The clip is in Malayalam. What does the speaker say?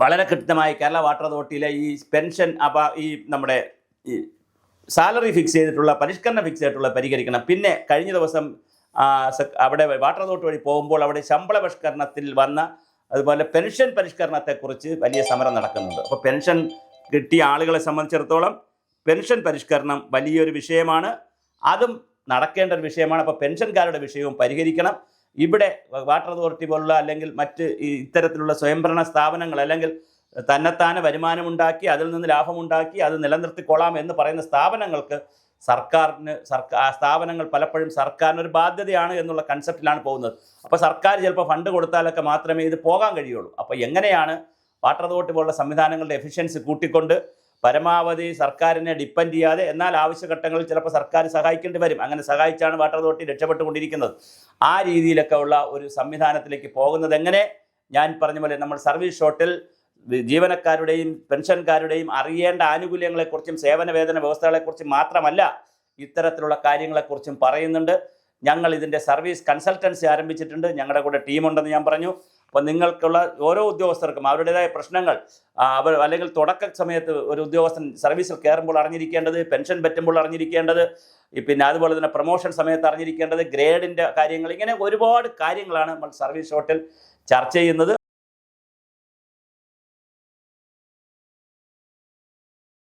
വളരെ കൃത്യമായി കേരള വാട്ടർ അതോറിറ്റിയിലെ ഈ പെൻഷൻ ഈ നമ്മുടെ ഈ സാലറി ഫിക്സ് ചെയ്തിട്ടുള്ള പരിഷ്കരണം ഫിക്സ് ചെയ്തിട്ടുള്ള പരിഹരിക്കണം. പിന്നെ കഴിഞ്ഞ ദിവസം അവിടെ വാട്ടർ അതോറിറ്റി വഴി പോകുമ്പോൾ അവിടെ ശമ്പള പരിഷ്കരണത്തിൽ വന്ന അതുപോലെ പെൻഷൻ പരിഷ്കരണത്തെക്കുറിച്ച് വലിയ സമരം നടക്കുന്നുണ്ട്. അപ്പോൾ പെൻഷൻ കിട്ടിയ ആളുകളെ സംബന്ധിച്ചിടത്തോളം പെൻഷൻ പരിഷ്കരണം വലിയൊരു വിഷയമാണ്, അതും നടക്കേണ്ട ഒരു വിഷയമാണ്. അപ്പോൾ പെൻഷൻകാരുടെ വിഷയവും പരിഹരിക്കണം. ഇവിടെ വാട്ടർ അതോറിറ്റി പോലുള്ള അല്ലെങ്കിൽ മറ്റ് ഇത്തരത്തിലുള്ള സ്വയംഭരണ സ്ഥാപനങ്ങൾ അല്ലെങ്കിൽ തന്നെത്താനെ വരുമാനമുണ്ടാക്കി അതിൽ നിന്ന് ലാഭമുണ്ടാക്കി അത് നിലനിർത്തിക്കൊള്ളാം എന്ന് പറയുന്ന സ്ഥാപനങ്ങൾക്ക് സ്ഥാപനങ്ങൾ പലപ്പോഴും സർക്കാരിനൊരു ബാധ്യതയാണ് എന്നുള്ള കൺസെപ്റ്റിലാണ് പോകുന്നത്. അപ്പോൾ സർക്കാർ ചിലപ്പോൾ ഫണ്ട് കൊടുത്താലൊക്കെ മാത്രമേ ഇത് പോകാൻ കഴിയുള്ളൂ. അപ്പോൾ എങ്ങനെയാണ് വാട്ടർ അതോറിറ്റി പോലുള്ള സംവിധാനങ്ങളുടെ എഫിഷ്യൻസി കൂട്ടിക്കൊണ്ട് പരമാവധി സർക്കാരിനെ ഡിപ്പെൻഡ് ചെയ്യാതെ എന്നാൽ ആവശ്യഘട്ടങ്ങളിൽ ചിലപ്പോൾ സർക്കാർ സഹായിക്കേണ്ടി വരും, അങ്ങനെ സഹായിച്ചാണ് വാട്ടർ അതോറിറ്റി രക്ഷപ്പെട്ടുകൊണ്ടിരിക്കുന്നത്. ആ രീതിയിലൊക്കെ ഉള്ള ഒരു സംവിധാനത്തിലേക്ക് പോകുന്നത് എങ്ങനെ? ഞാൻ പറഞ്ഞ പോലെ നമ്മൾ സർവീസ് ഷോട്ടിൽ ജീവനക്കാരുടെയും പെൻഷൻകാരുടെയും അറിയേണ്ട ആനുകൂല്യങ്ങളെക്കുറിച്ചും സേവന വേതന വ്യവസ്ഥകളെക്കുറിച്ചും മാത്രമല്ല ഇത്തരത്തിലുള്ള കാര്യങ്ങളെക്കുറിച്ചും പറയുന്നുണ്ട്. ഞങ്ങൾ ഇതിൻ്റെ സർവീസ് കൺസൾട്ടൻസി ആരംഭിച്ചിട്ടുണ്ട്, ഞങ്ങളുടെ കൂടെ ടീമുണ്ടെന്ന് ഞാൻ പറഞ്ഞു. അപ്പോൾ നിങ്ങൾക്കുള്ള ഓരോ ഉദ്യോഗസ്ഥർക്കും അവരുടേതായ പ്രശ്നങ്ങൾ അല്ലെങ്കിൽ തുടക്ക സമയത്ത് ഒരു ഉദ്യോഗസ്ഥൻ സർവീസിൽ കയറുമ്പോൾ അറിഞ്ഞിരിക്കേണ്ടത്, പെൻഷൻ പറ്റുമ്പോൾ അറിഞ്ഞിരിക്കേണ്ടത്, പിന്നെ അതുപോലെ തന്നെ പ്രൊമോഷൻ സമയത്ത് അറിഞ്ഞിരിക്കേണ്ടത്, ഗ്രേഡിൻ്റെ കാര്യങ്ങൾ, ഇങ്ങനെ ഒരുപാട് കാര്യങ്ങളാണ് നമ്മൾ സർവീസ് ഷോട്ടിൽ ചർച്ച ചെയ്യുന്നത്.